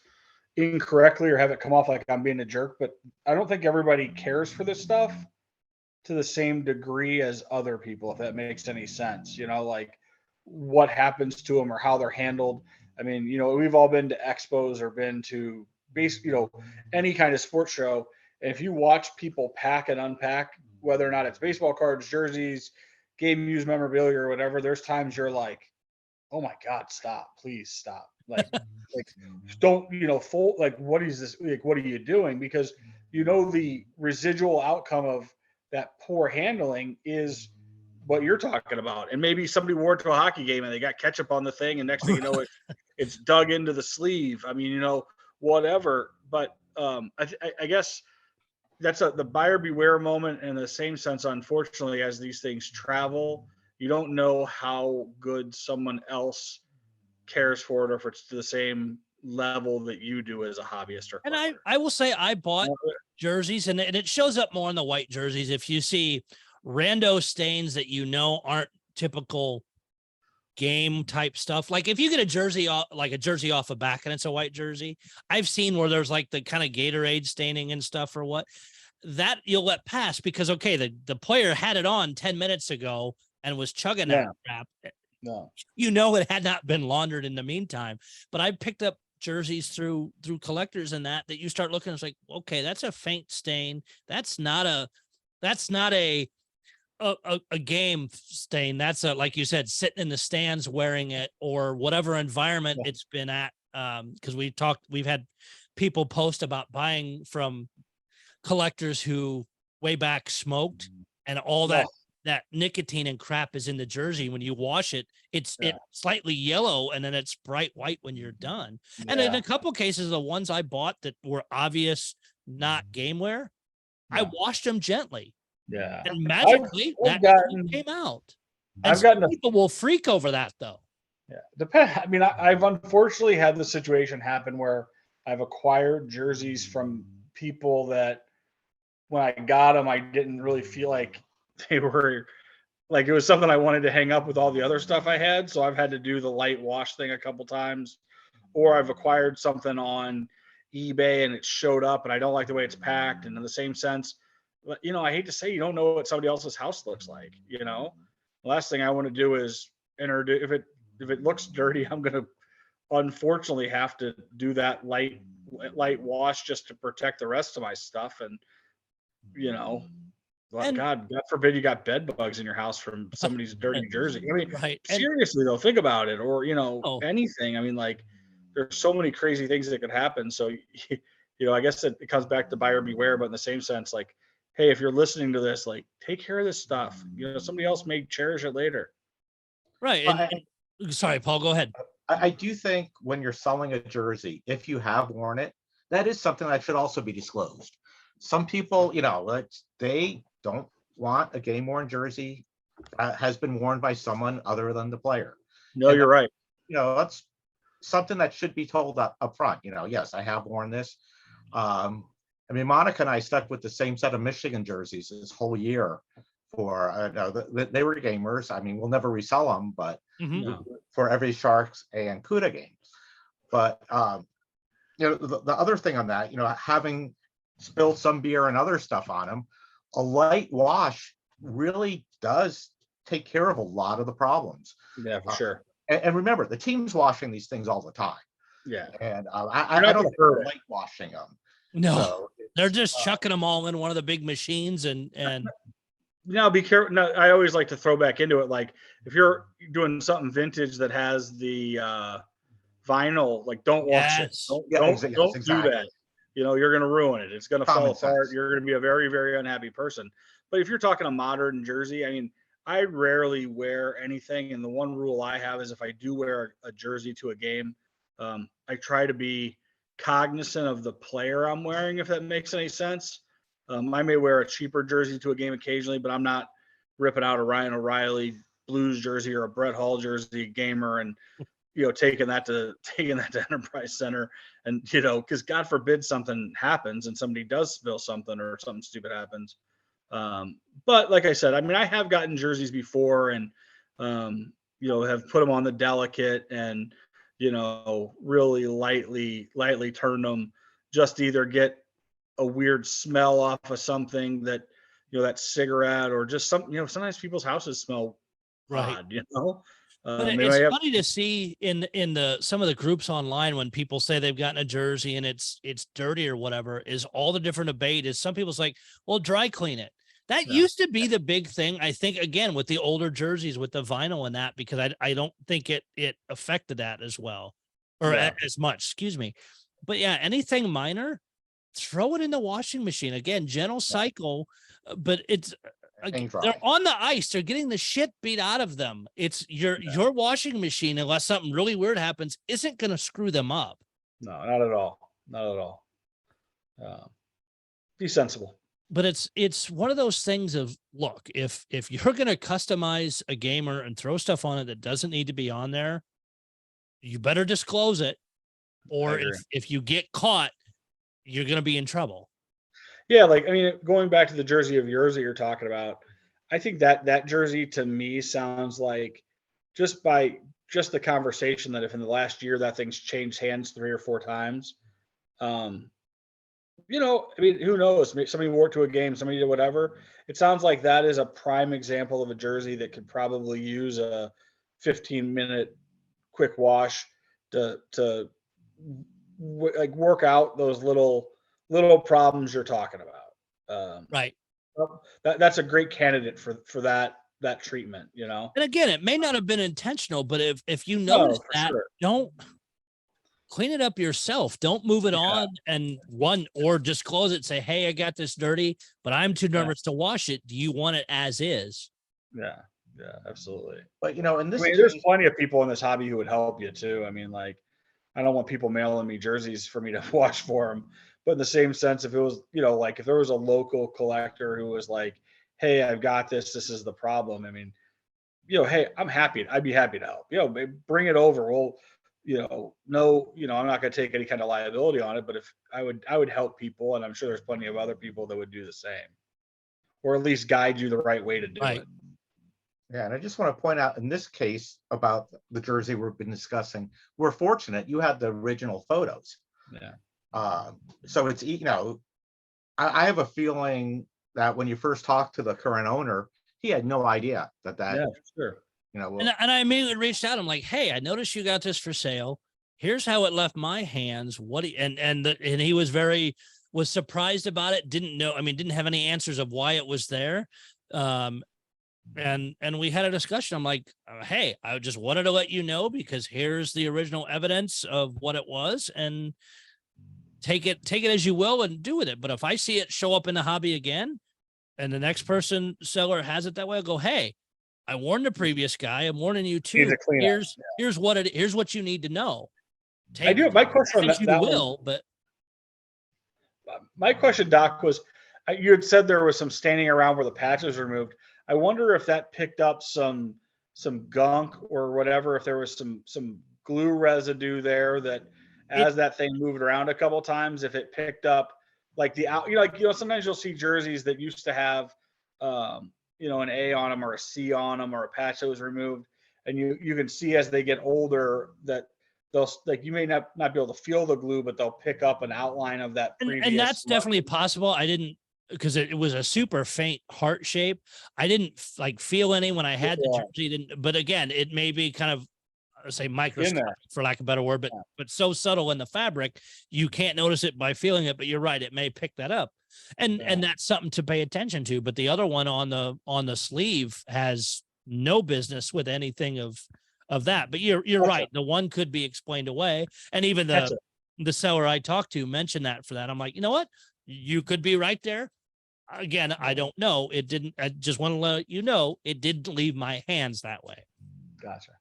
B: incorrectly or have it come off like I'm being a jerk, but I don't think everybody cares for this stuff to the same degree as other people, if that makes any sense, like what happens to them or how they're handled. I mean, we've all been to expos or been to any kind of sports show. And if you watch people pack and unpack, whether or not it's baseball cards, jerseys, game used memorabilia or whatever, there's times you're like, oh my God, stop, please stop. Like don't, full, like, what is this? Like, what are you doing? Because the residual outcome of that poor handling is what you're talking about. And maybe somebody wore it to a hockey game and they got ketchup on the thing, and next thing you know, it's dug into the sleeve. I mean, whatever. But I guess that's the buyer beware moment. In the same sense, unfortunately, as these things travel, you don't know how good someone else cares for it, or if it's to the same level that you do as a hobbyist or collector.
A: And I will say, I bought jerseys, and it shows up more in the white jerseys. If you see rando stains that aren't typical game type stuff, like if you get a jersey off a back and it's a white jersey, I've seen where there's like the kind of Gatorade staining and stuff, or what, that you'll let pass because, okay, the player had it on 10 minutes ago and was chugging that crap.
B: No.
A: It had not been laundered in the meantime. But I picked up jerseys through collectors and that you start looking, it's like, okay, that's a faint stain. That's not a game stain. That's like you said, sitting in the stands wearing it, or whatever environment it's been at. Because we've had people post about buying from collectors who way back smoked, and all that nicotine and crap is in the jersey. When you wash it, it's slightly yellow, and then it's bright white when you're done. Yeah. And in a couple cases, the ones I bought that were obvious not game wear, I washed them gently.
B: Yeah.
A: And magically that came out. And people will freak over that though.
B: Yeah. I mean, I've unfortunately had the situation happen where I've acquired jerseys from people that when I got them, I didn't really feel like they were like, it was something I wanted to hang up with all the other stuff I had. So I've had to do the light wash thing a couple times, or I've acquired something on eBay and it showed up and I don't like the way it's packed. And in the same sense, I hate to say, you don't know what somebody else's house looks like, the last thing I want to do is if it looks dirty, I'm going to unfortunately have to do that light wash just to protect the rest of my stuff. And, God forbid you got bed bugs in your house from somebody's dirty jersey. I mean, seriously though, think about it, or, anything. I mean, like, there's so many crazy things that could happen. So, I guess it comes back to buyer beware, but in the same sense, like, hey, if you're listening to this, like, take care of this stuff. You know, somebody else may cherish it later.
A: Right.
C: Well,
A: And sorry, Paul, go ahead.
C: I do think when you're selling a jersey, if you have worn it, that is something that should also be disclosed. Some people, they don't want a game worn jersey that has been worn by someone other than the player.
B: No,
C: And
B: you're right.
C: That's something that should be told up front. Yes, I have worn this. I mean, Monica and I stuck with the same set of Michigan jerseys this whole year for, they were gamers. I mean, we'll never resell them, but
A: Mhm.
C: for every Sharks and CUDA game. But, the other thing on that, having spilled some beer and other stuff on them, a light wash really does take care of a lot of the problems.
B: Yeah, for sure.
C: And remember, the team's washing these things all the time.
B: Yeah.
C: And
B: You're
C: I
B: not
C: don't
B: gonna
C: think
B: hurt
C: they're
B: it.
C: light washing them.
A: No,
C: So
A: they're just chucking them all in one of the big machines and
B: Now be careful. No, I always like to throw back into it. Like if you're doing something vintage that has the vinyl, like don't wash it.
A: Yes.
B: Don't,
C: Yeah,
B: don't,
C: exactly.
B: don't do
C: Exactly.
B: that. You're going to ruin it. It's going to fall
C: Common
B: apart.
C: sense.
B: You're going to be a very, very unhappy person. But if you're talking a modern jersey, I mean, I rarely wear anything. And the one rule I have is if I do wear a jersey to a game, I try to be cognizant of the player I'm wearing, if that makes any sense. I may wear a cheaper jersey to a game occasionally, but I'm not ripping out a Ryan O'Reilly Blues jersey or a Brett Hall jersey gamer and taking that to Enterprise Center, and because God forbid something happens and somebody does spill something or something stupid happens. But like I said, I mean, I have gotten jerseys before and have put them on the delicate and really lightly turn them just to either get a weird smell off of something that that cigarette or just sometimes people's houses smell
A: right.
B: odd.
A: But it's funny to see in the some of the groups online when people say they've gotten a jersey and it's dirty or whatever, is all the different debate is some people's like, well, dry clean it. That used to be the big thing, I think, again, with the older jerseys with the vinyl and that, because I don't think it affected that as well or as much, excuse me. But yeah, anything minor, throw it in the washing machine. Again, gentle cycle, but it's they're on the ice. They're getting the shit beat out of them. It's your washing machine, unless something really weird happens, isn't going to screw them up.
B: No, not at all. Not at all. Be sensible.
A: But it's one of those things of, look, if you're going to customize a gamer and throw stuff on it that doesn't need to be on there, you better disclose it. Or if you get caught, you're going to be in trouble.
B: Yeah, like, I mean, going back to the jersey of yours that you're talking about, I think that jersey to me sounds like just the conversation that if in the last year that thing's changed hands 3 or 4 times, I mean, who knows? Somebody wore it to a game, somebody did whatever. It sounds like that is a prime example of a jersey that could probably use a 15-minute quick wash to work out those little problems you're talking about.
A: Right.
B: That's a great candidate for that treatment,
A: And again, it may not have been intentional, but if you notice that, don't clean it up yourself. Don't move it on and or disclose it. Say, hey, I got this dirty, but I'm too nervous to wash it. Do you want it as is?
B: Yeah, absolutely.
C: But in this case,
B: there's plenty of people in this hobby who would help you too. I mean, like, I don't want people mailing me jerseys for me to wash for them. But in the same sense, if it was, like if there was a local collector who was like, hey, I've got this is the problem. I mean, hey, I'd be happy to help. Bring it over. We'll, I'm not going to take any kind of liability on it, but if I would help people, and I'm sure there's plenty of other people that would do the same, or at least guide you the right way to do it.
C: Yeah, and I just want to point out in this case about the jersey we've been discussing, we're fortunate you had the original photos.
B: Yeah.
C: So it's, I have a feeling that when you first talked to the current owner, he had no idea that.
B: Yeah, for sure.
A: And I immediately reached out. I'm like, hey, I noticed you got this for sale. Here's how it left my hands. And he was surprised about it. Didn't have any answers of why it was there. And we had a discussion. I'm like, hey, I just wanted to let you know because here's the original evidence of what it was, and take it as you will and do with it. But if I see it show up in the hobby again, and the next person seller has it that way, I'll go, hey, I warned the previous guy. I'm warning you too.
B: a cleanup.
A: Here's what you need to know.
B: I do. My question on
A: as you
B: that
A: will, but
B: my question, Doc, was you had said there was some standing around where the patch was removed. I wonder if that picked up some gunk or whatever, if there was some glue residue there that as that thing moved around a couple of times, if it picked up like sometimes you'll see jerseys that used to have an A on them or a C on them or a patch that was removed, and you can see as they get older that they'll, like, you may not be able to feel the glue, but they'll pick up an outline of that previous.
A: And that's definitely possible. I didn't, because it was a super faint heart shape. I didn't like feel any when I had the jersey. But again, it may be kind of, say, microscopic, for lack of a better word, but so subtle in the fabric, you can't notice it by feeling it. But you're right, it may pick that up, and that's something to pay attention to. But the other one on the sleeve has no business with anything of that. But you're right. The one could be explained away, and even the seller I talked to mentioned that for that. I'm like, you know what? You could be right there. Again, I don't know. It didn't. I just want to let you know it didn't leave my hands that way.
B: Gotcha.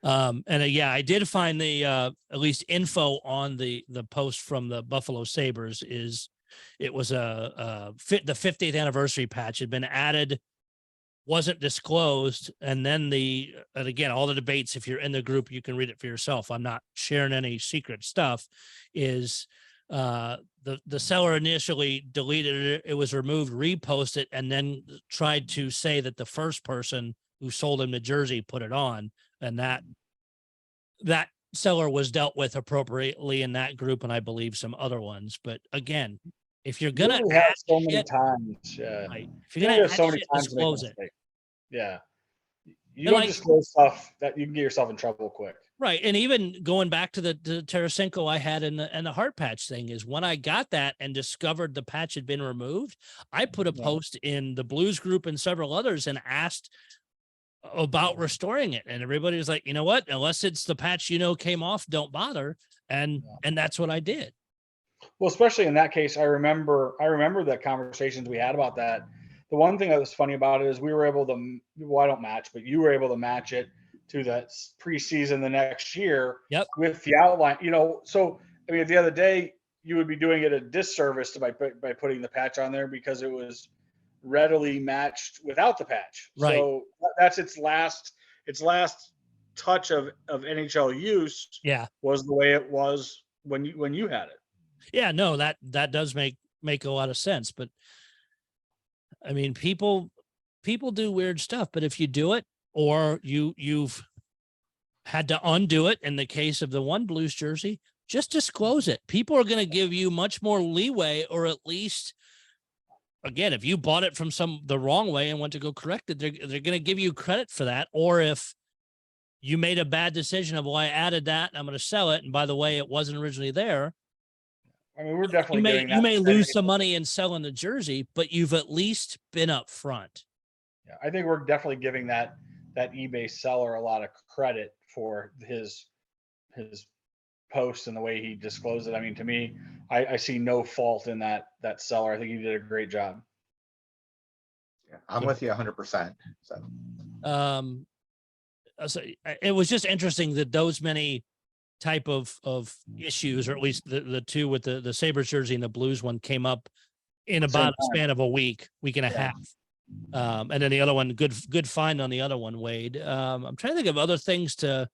A: I did find the at least info on the post from the Buffalo Sabres is it was the 50th anniversary patch had been added, wasn't disclosed, and then again, all the debates, if you're in the group, you can read it for yourself. I'm not sharing any secret stuff. Is the seller initially deleted it, it was removed, reposted, and then tried to say that the first person who sold him the jersey put it on, and that seller was dealt with appropriately in that group, and I believe some other ones. But again, if you're gonna add
B: so many
A: shit,
B: times,
A: right, if you're gonna add
B: so many
A: shit,
B: times
A: disclose it.
B: Yeah, you don't disclose stuff that you can get yourself in trouble quick.
A: Right. And even going back to the Tarasenko I had in the heart patch thing is when I got that and discovered the patch had been removed, I put a post in the Blues group and several others and asked about restoring it. And everybody was like, you know what, unless it's the patch, came off, don't bother. And that's what I did.
B: Well, especially in that case, I remember the conversations we had about that. The one thing that was funny about it is we were able to, I don't match, but you were able to match it to that preseason the next year with the outline, so, I mean, at the end of the day, you would be doing it a disservice by putting the patch on there because it was readily matched without the patch.
A: Right.
B: So that's its last touch of NHL use.
A: Yeah.
B: Was the way it was when you had it.
A: Yeah, no, that does make a lot of sense. But I mean, people do weird stuff, but if you do it, or you've had to undo it in the case of the one Blues jersey, just disclose it. People are going to give you much more leeway, or at least, again, if you bought it from the wrong way and went to go correct it, they're going to give you credit for that. Or if you made a bad decision of, well, I added that and I'm going to sell it, and by the way, it wasn't originally there.
B: I mean, we're definitely
A: you may lose some money in selling the jersey, but you've at least been up front.
B: Yeah, I think we're definitely giving that eBay seller a lot of credit for his post and the way he disclosed it. I mean, to me, I see no fault in that seller. I think he did a great job.
C: Yeah, I'm with you 100%.
A: So it was just interesting that those many type of issues, or at least the two with the Sabres jersey and the Blues one, came up in about a span of a week and a half. And then the other one, good find on the other one, Wade. I'm trying to think of other things to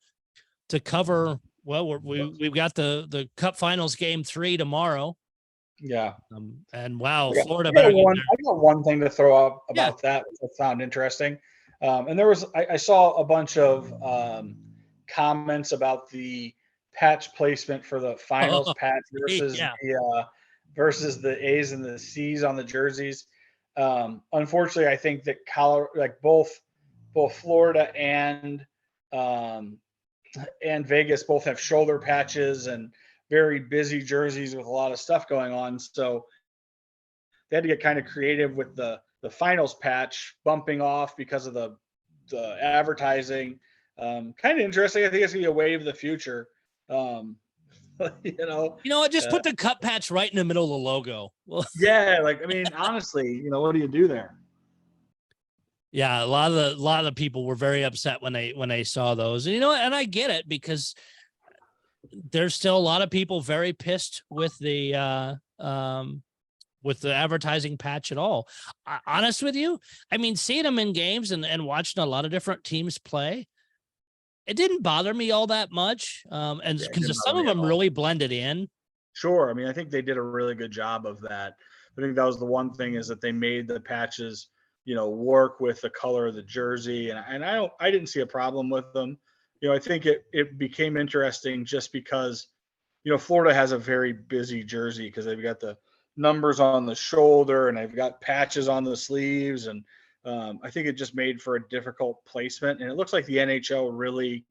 A: cover. Well, we've got the Cup Finals game 3 tomorrow.
B: Yeah.
A: And wow, Florida.
B: I got one thing to throw up about that I found interesting. And there was, I saw a bunch of comments about the patch placement for the finals patch versus the A's and the C's on the jerseys. Unfortunately, I think that both Florida and Vegas both have shoulder patches and very busy jerseys with a lot of stuff going on. So they had to get kind of creative with the finals patch bumping off because of the advertising. Kind of interesting. I think it's gonna be a wave of the future.
A: Just put the cup patch right in the middle of the logo.
B: Yeah, I mean, honestly, what do you do there?
A: Yeah, a lot of the people were very upset when they saw those. And you know, and I get it because there's still a lot of people very pissed with the advertising patch at all. Honest with you, I mean, seeing them in games and watching a lot of different teams play, it didn't bother me all that much. And
B: Yeah, it
A: because
B: didn't
A: some
B: bother
A: of
B: me at
A: them
B: all.
A: really blended in.
B: Sure. I mean, I think they did a really good job of that. I think that was the one thing is that they made the patches, work with the color of the jersey, and I didn't see a problem with them. I think it became interesting just because, Florida has a very busy jersey because they've got the numbers on the shoulder and they've got patches on the sleeves, and I think it just made for a difficult placement. And it looks like the NHL really,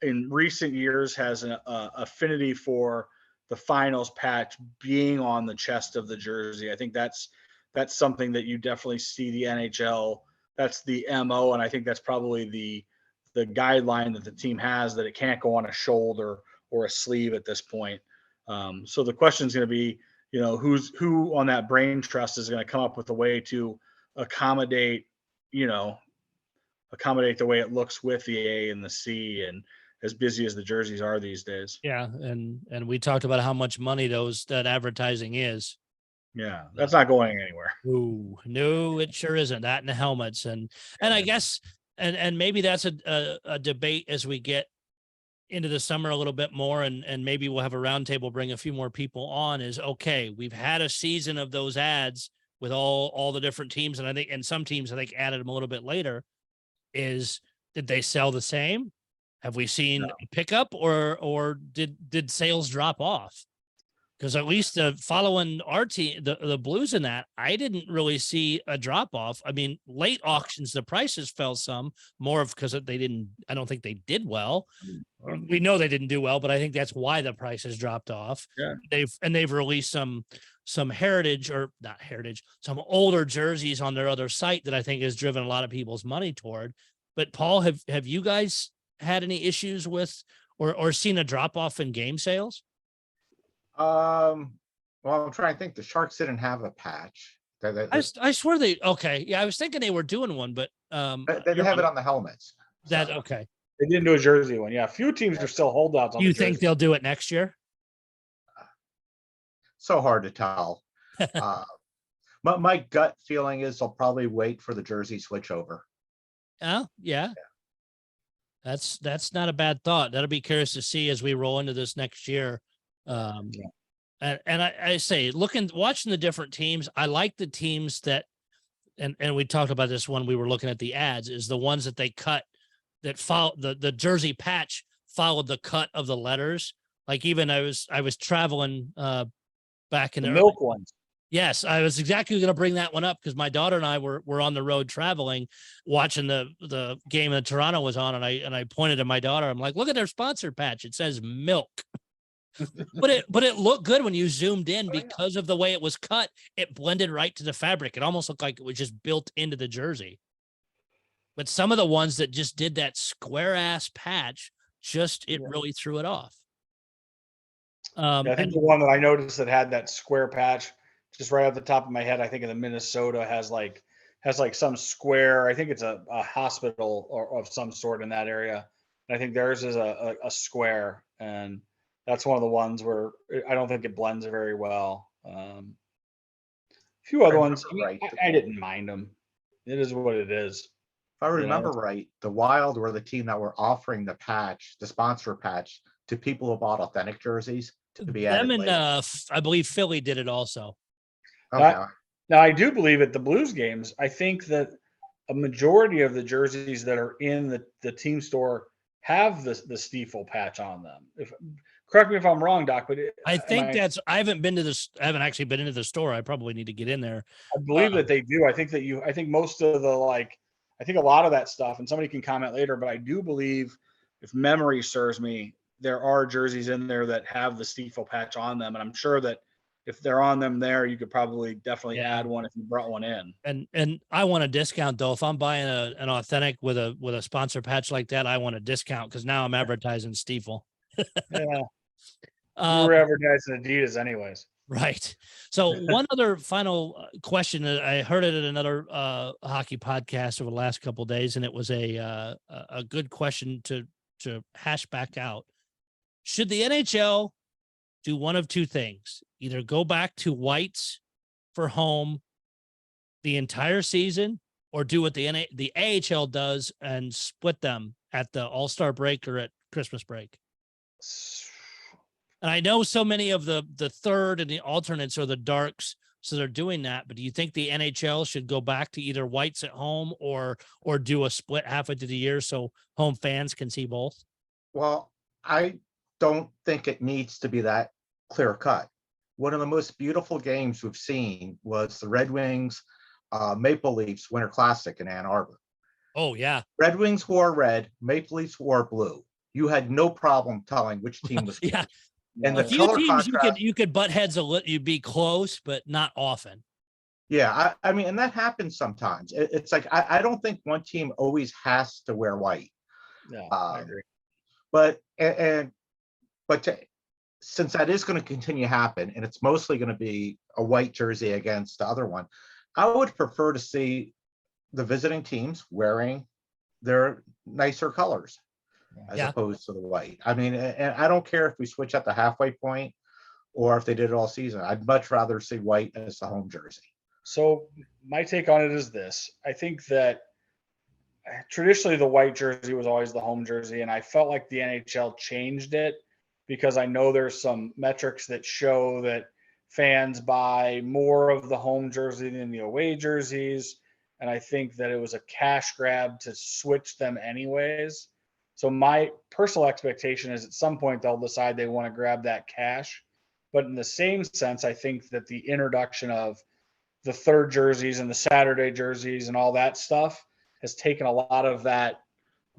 B: in recent years, has an affinity for the finals patch being on the chest of the jersey. I think that's something that you definitely see the NHL. That's the MO, and I think that's probably the guideline that the team has, that it can't go on a shoulder or a sleeve at this point. So the question is going to be, who on that brain trust is going to come up with a way to accommodate, the way it looks with the A and the C, and as busy as the jerseys are these days.
A: Yeah, and we talked about how much money that advertising is.
B: Yeah, that's not going anywhere.
A: Ooh, no, it sure isn't. That and the helmets, and I guess and maybe that's a debate as we get into the summer a little bit more, and maybe we'll have a roundtable, bring a few more people on. Is okay. We've had a season of those ads with all the different teams, and I think and some teams I think added them a little bit later. Did they sell the same? Have we seen a pickup, or did sales drop off? Because at least following our team, the Blues in that, I didn't really see a drop off. I mean, late auctions, the prices fell some more of because they didn't. I don't think they did well. We know they didn't do well, but I think that's why the prices dropped off.
B: Yeah.
A: They've released some heritage, or not heritage, some older jerseys on their other site that I think has driven a lot of people's money toward. But Paul, have you guys had any issues with or seen a drop off in game sales?
C: Well, I'm trying to think. The Sharks didn't have a patch.
A: I swear they okay. Yeah, I was thinking they were doing one, but
C: They have it on the helmets.
A: that
C: So,
A: okay.
B: They didn't do a jersey one. Yeah, a few teams are still holdouts on
A: Do you
B: the
A: think
B: jersey.
A: they'll do it next year?
C: so hard to tell. My gut feeling is they'll probably wait for the jersey switch over.
A: Oh, yeah. That's not a bad thought. That'll be curious to see as we roll into this next year. And I say, watching the different teams, I like the teams that, and we talked about this when we were looking at the ads, is the ones that they cut that follow the jersey patch followed the cut of the letters. Like even I was traveling back in
B: The
A: the
B: milk ones.
A: Yes, I was exactly going to bring that one up because my daughter and I were on the road traveling, watching the game that Toronto was on, and I pointed to my daughter. I'm like, look at their sponsor patch. It says milk. but it looked good when you zoomed in because of the way it was cut. It blended right to the fabric. It almost looked like it was just built into the jersey. But some of the ones that just did that square ass patch, really threw it off.
B: I think the one that I noticed that had that square patch, just right off the top of my head, I think in the Minnesota has like some square. I think it's a hospital or of some sort in that area. And I think theirs is a square, and that's one of the ones where I don't think it blends very well. A few other ones, I didn't mind them. It is what it is.
C: If I remember right, the Wild were the team that were offering the patch, the sponsor patch, to people who bought authentic jerseys to be added
A: them and
C: later.
A: I believe Philly did it also.
C: Okay.
B: Now, I do believe at the Blues games, I think that a majority of the jerseys that are in the team store have the Stiefel patch on them. Correct me if I'm wrong, Doc, but
A: I think I haven't been to this. I haven't actually been into the store. I probably need to get in there.
B: I believe that they do. I think most of the I think a lot of that stuff, and somebody can comment later, but I do believe, if memory serves me, there are jerseys in there that have the Stiefel patch on them, and I'm sure that if they're on them there, you could probably definitely add one if you brought one in.
A: And I want a discount though. If I'm buying an authentic with a sponsor patch like that, I want a discount because now I'm advertising Stiefel.
B: Yeah. You were advertising Adidas anyways.
A: Right. So one other final question that I heard it at another hockey podcast over the last couple of days, and it was a good question to hash back out. Should the NHL do one of two things? Either go back to whites for home the entire season, or do what the AHL does and split them at the All-Star break or at Christmas break? And I know so many of the third and the alternates are the darks, so they're doing that. But do you think the NHL should go back to either whites at home or do a split halfway through the year so home fans can see both?
C: Well, I don't think it needs to be that clear cut. One of the most beautiful games we've seen was the Red Wings Maple Leafs Winter Classic in Ann Arbor.
A: Oh yeah,
C: Red Wings wore red, Maple Leafs wore blue. You had no problem telling which team was
A: yeah.
C: which. And
A: A
C: the
A: few
C: color
A: teams
C: contrast,
A: you could butt heads a little, you'd be close, but not often.
C: yeah, I mean, and that happens sometimes. It's like I don't think one team always has to wear white.
B: Yeah, I
C: Um,
B: agree.
C: But since that is going to continue to happen, and it's mostly going to be a white jersey against the other one, I would prefer to see the visiting teams wearing their nicer colors as
A: Yeah.
C: opposed to the white. I mean, and I don't care if we switch at the halfway point or if they did it all season. I'd much rather see white as the home jersey.
B: So my take on it is this. I think that traditionally the white jersey was always the home jersey, and I felt like the NHL changed it because I know there's some metrics that show that fans buy more of the home jersey than the away jerseys, and I think that it was a cash grab to switch them anyways. So my personal expectation is at some point they'll decide they want to grab that cash. But in the same sense, I think that the introduction of the third jerseys and the Saturday jerseys and all that stuff has taken a lot of that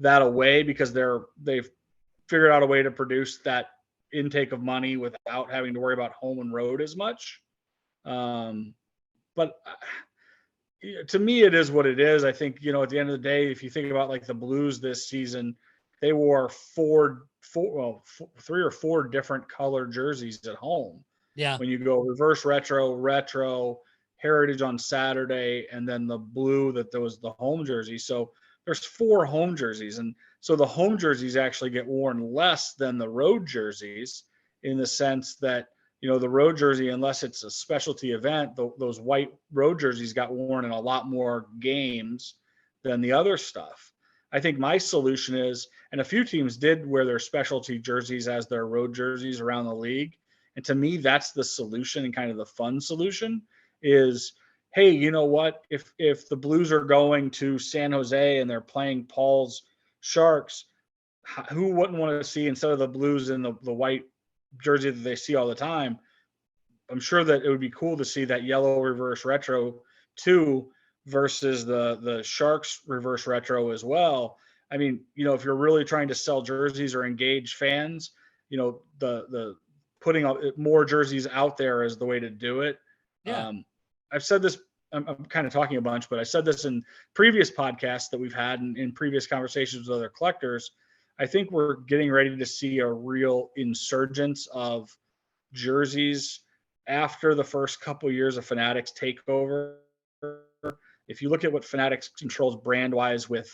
B: away because they've figured out a way to produce that intake of money without having to worry about home and road as much. But to me, it is what it is. I think, at the end of the day, if you think about like the Blues this season, they wore three or four different color jerseys at home.
A: Yeah.
B: When you go reverse retro, heritage on Saturday, and then the blue that there was the home jersey. So there's 4 home jerseys. And so the home jerseys actually get worn less than the road jerseys in the sense that, the road jersey, unless it's a specialty event, those white road jerseys got worn in a lot more games than the other stuff. I think my solution is, and a few teams did wear their specialty jerseys as their road jerseys around the league. And to me, that's the solution and kind of the fun solution is, hey, you know what? If the Blues are going to San Jose and they're playing Paul's Sharks, who wouldn't want to see, instead of the Blues in the white jersey that they see all the time, I'm sure that it would be cool to see that yellow reverse retro too versus the Sharks reverse retro as well. I mean, if you're really trying to sell jerseys or engage fans, the putting more jerseys out there is the way to do it.
A: Yeah.
B: I've said this, I'm kind of talking a bunch, but I said this in previous podcasts that we've had and in previous conversations with other collectors. I think we're getting ready to see a real insurgence of jerseys after the first couple of years of Fanatics takeover. If you look at what Fanatics controls brand-wise with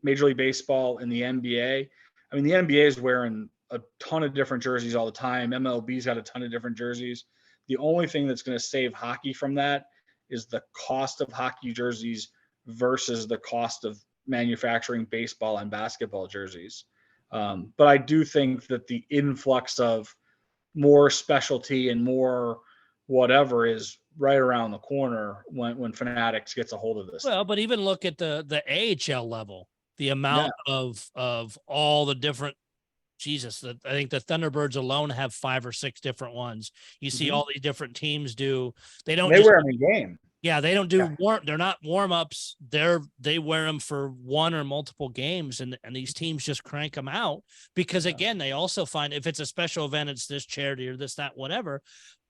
B: Major League Baseball and the NBA, I mean, the NBA is wearing a ton of different jerseys all the time. MLB's got a ton of different jerseys. The only thing that's going to save hockey from that is the cost of hockey jerseys versus the cost of manufacturing baseball and basketball jerseys. But I do think that the influx of more specialty and more whatever is right around the corner when Fanatics gets a hold of this.
A: Well, but even look at the AHL level, the amount of all the different, I think the Thunderbirds alone have 5 or 6 different ones. You see all these different teams do. They wear
B: them in game.
A: Yeah, they don't do they're not warm-ups. They wear them for one or multiple games, and these teams just crank them out because again, they also find if it's a special event, it's this charity or this, that, whatever,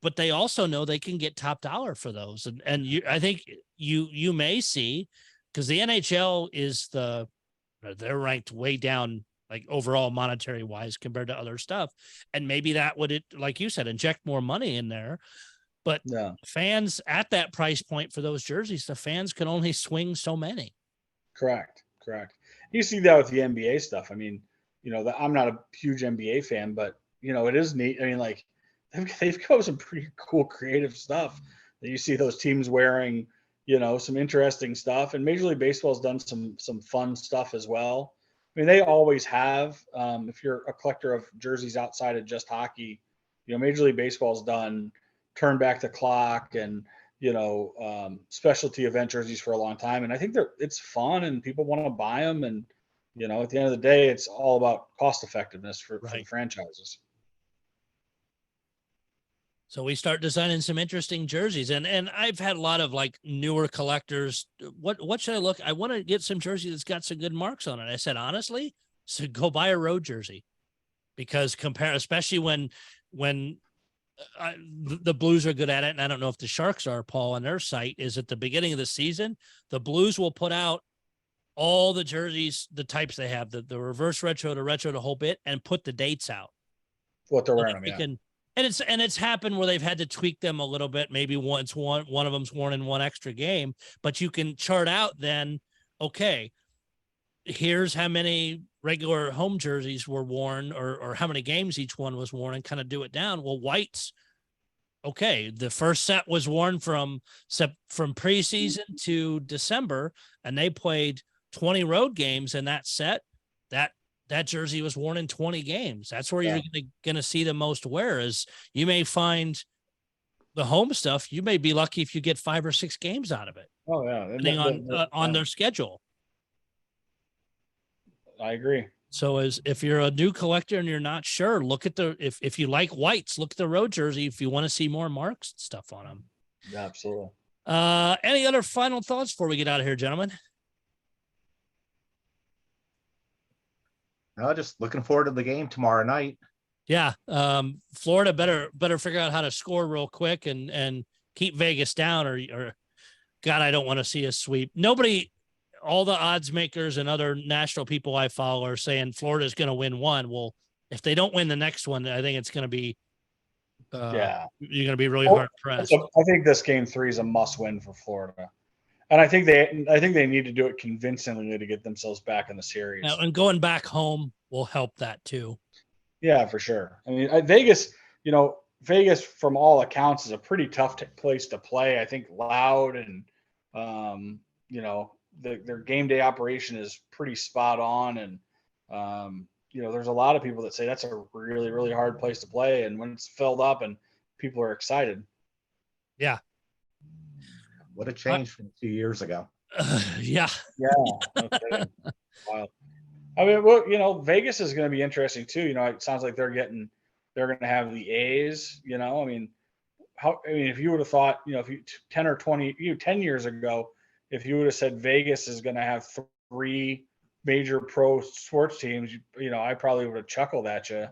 A: but they also know they can get top dollar for those. And I think you may see, because the NHL is they're ranked way down, like overall monetary wise compared to other stuff. And maybe that would, like you said, inject more money in there. But
B: Yeah,
A: fans at that price point for those jerseys, the fans can only swing so many.
B: correct. You see that with the NBA stuff. I mean, I'm not a huge NBA fan, but it is neat. I mean, like they've come up with some pretty cool creative stuff that you see those teams wearing, some interesting stuff. And Major League Baseball's done some fun stuff as well. I mean, they always have. If you're a collector of jerseys outside of just hockey, Major League Baseball's done Turn Back the Clock and specialty event jerseys for a long time, and I think it's fun and people want to buy them. And at the end of the day, it's all about cost effectiveness for the franchises.
A: So we start designing some interesting jerseys, and I've had a lot of like newer collectors. What should I look? I want to get some jersey that's got some good marks on it. I said honestly, so go buy a road jersey, because especially when the Blues are good at it, and I don't know if the Sharks are, Paul, on their site, is at the beginning of the season, the Blues will put out all the jerseys, the types they have, the reverse retro, the whole bit, and put the dates out.
B: What they're wearing,
A: and it's happened where they've had to tweak them a little bit. Maybe one of them's worn in one extra game, but you can chart out then, okay, here's how many regular home jerseys were worn, or how many games each one was worn, and kind of do it down. Well, whites, okay, the first set was worn from preseason to December, and they played 20 road games in that set. That jersey was worn in 20 games. That's where you're going to see the most wear. Is you may find the home stuff, you may be lucky if you get 5 or 6 games out of it.
B: Oh yeah,
A: depending on their schedule.
B: I agree.
A: So if you're a new collector and you're not sure, look at if you like whites, look at the road jersey if you want to see more marks and stuff on them.
B: Yeah, absolutely.
A: Any other final thoughts before we get out of here, gentlemen?
C: No, just looking forward to the game tomorrow night.
A: Yeah. Florida better figure out how to score real quick and keep Vegas down, or God, I don't want to see a sweep. All the odds makers and other national people I follow are saying Florida's going to win one. Well, if they don't win the next one, I think it's going to be, you're going to be really hard pressed.
B: I think this game 3 is a must win for Florida. And I think they need to do it convincingly to get themselves back in the series.
A: And going back home will help that too.
B: Yeah, for sure. I mean, Vegas from all accounts is a pretty tough place to play. I think loud and, their game day operation is pretty spot on. And, there's a lot of people that say that's a really, really hard place to play. And when it's filled up and people are excited.
A: Yeah.
C: What a change from 2 years ago.
A: Yeah.
B: Okay. Wow. I mean, Vegas is going to be interesting too. It sounds like they're going to have the A's, if you would have thought, if you 10 years ago, if you would have said Vegas is going to have 3 major pro sports teams, I probably would have chuckled at you.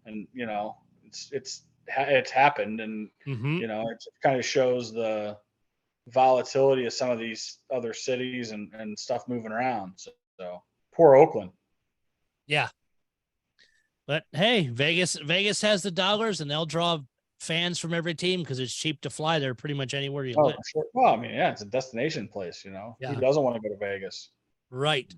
B: And, it's happened. And, it kind of shows the volatility of some of these other cities and stuff moving around. So poor Oakland.
A: Yeah. But hey, Vegas has the dollars, and they'll draw fans from every team because it's cheap to fly there pretty much anywhere you live.
B: Sure. Well, I mean, yeah, it's a destination place,
A: Yeah.
B: Who doesn't want to go to Vegas?
A: Right.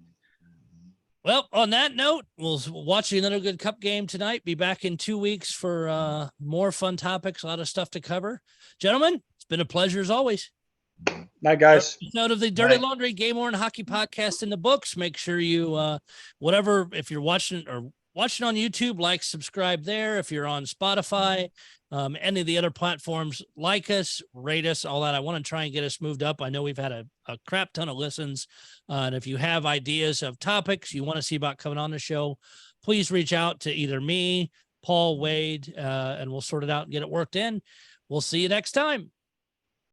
A: Well, on that note, we'll watch another good Cup game tonight. Be back in 2 weeks for more fun topics, a lot of stuff to cover. Gentlemen, it's been a pleasure as always.
B: Night, guys.
A: Note of the Dirty Laundry Game Worn Hockey Podcast in the books. Make sure you, if you're watching on YouTube, like, subscribe there. If you're on Spotify, any of the other platforms, like us, rate us, all that. I want to try and get us moved up. I know we've had a crap ton of listens. And if you have ideas of topics you want to see about coming on the show, please reach out to either me, Paul, Wade, and we'll sort it out and get it worked in. We'll see you next time.